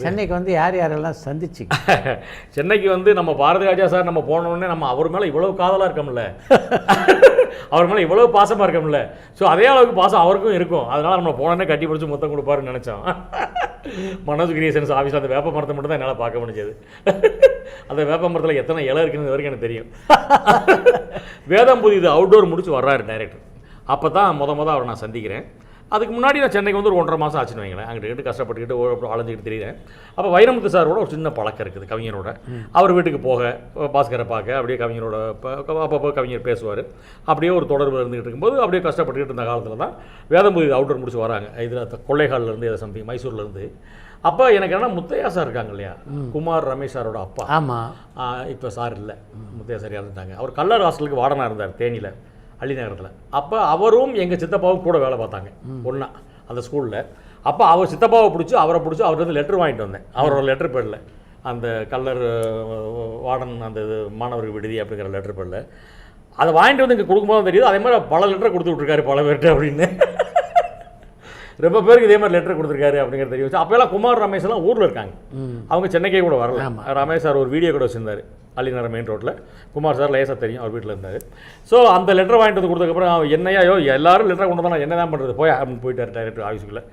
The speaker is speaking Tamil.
சென்னைக்கு வந்து யார் யாரெல்லாம் சந்திச்சு? சென்னைக்கு வந்து நம்ம பாரதி ராஜா சார் நம்ம போனோடனே நம்ம அவர் மேலே இவ்வளவு காதலாக இருக்கோம்ல, அவர் மேலே இவ்வளவு பாசமாக இருக்கோம்ல. ஸோ அதே அளவுக்கு பாசம் அவருக்கும் இருக்கும். அதனால் நம்ம போனோடனே கட்டி பிடிச்சி மொத்தம் கொடுப்பாருன்னு நினச்சோம். மனோஜ் கிரியேஷன்ஸ் ஆஃபீஸில் அந்த வேப்ப மரத்தை மட்டும் தான் என்னால் பார்க்க முடிஞ்சது. அந்த வேப்ப மரத்தில் எத்தனை இலை இருக்குன்னு வரைக்கும் எனக்கு தெரியும். வேதம் புதிது அவுட்டோர் முடிச்சு வர்றாரு டைரக்டர். அப்போ தான் அவரை நான் சந்திக்கிறேன். அதுக்கு முன்னாடி நான் சென்னைக்கு வந்து ஒரு 1.5 மாதம் ஆச்சுன்னு வைங்களேன். அங்கிட்டு கஷ்டப்பட்டுக்கிட்டு அலைஞ்சிக்கிட்டு தெரியுறேன். அப்போ வைரமுத்து சாரோட ஒரு சின்ன பழக்கம் இருக்குது கவிஞரோட. அவர் வீட்டுக்கு போக, பாஸ்கரை பார்க்க, அப்படியே கவிஞரோட அப்பப்போ கவிஞர் பேசுவார். அப்படியே ஒரு தொடர்பு இருந்துகிட்டு இருக்கும்போது அப்படியே கஷ்டப்பட்டுக்கிட்டு இருந்த காலத்தில் தான் வேதம்புதி அவுட்டர் முடிச்சு வராங்க. இதில் கொள்ளைகாலிலேருந்து எதை சம்திங் மைசூர்லேருந்து. அப்போ எனக்கு என்னன்னா முத்தையா சார் இருக்காங்க இல்லையா, குமார் ரமேஷ் சாரோட அப்பா. ஆமாம். இப்போ சார் இல்லை, முத்தையா சார் இறந்துட்டாங்க. அவர் கல்லர் ஹாஸ்டலுக்கு வார்டனாக இருந்தார் தேனியில், அள்ளி நகரத்தில். அப்போ அவரும் எங்கள் சித்தப்பாவும் கூட வேலை பார்த்தாங்க ஒன்றா அந்த ஸ்கூலில். அப்போ அவர் சித்தப்பாவை பிடிச்சி அவர்கிட்ட வந்து லெட்டர் வாங்கிட்டு வந்தேன். அவரோட லெட்டர் பேரில், அந்த கல்லர் வார்டன் அந்த மாணவர்கள் விடுதி அப்படிங்கிற லெட்டர் பேரில் அதை வாங்கிட்டு வந்து இங்கே கொடுக்கும்போது தெரியுது. அதே மாதிரி பல லெட்டர் கொடுத்து விட்ருக்காரு பல பேர்கிட்ட அப்படின்னு. ரொம்ப பேருக்கு இதே மாதிரி லெட்டர் கொடுத்துருக்காரு அப்படிங்கிறது தெரியும். அப்போல்லாம் குமார் ரமேஷ் எல்லாம் ஊரில் இருக்காங்க, அவங்க சென்னைக்கே கூட வரல. ரமேஷ் சார் ஒரு வீடியோ கூட வச்சிருந்தார் அள்ளிநகர் மெயின் ரோட்டில். குமார் சார் லேசாக தெரியும், அவர் வீட்டில் இருந்தார். ஸோ அந்த லெட்டர் வாங்கிட்டு வந்து கொடுத்ததுக்கப்புறம் என்னையா எல்லாரும் லெட்டர் கொண்டு தான் என்ன தான் பண்ணுறது போய் அப்படின்னு போயிட்டார் டைரக்டர் ஆஃபீஸுக்குள்ளே.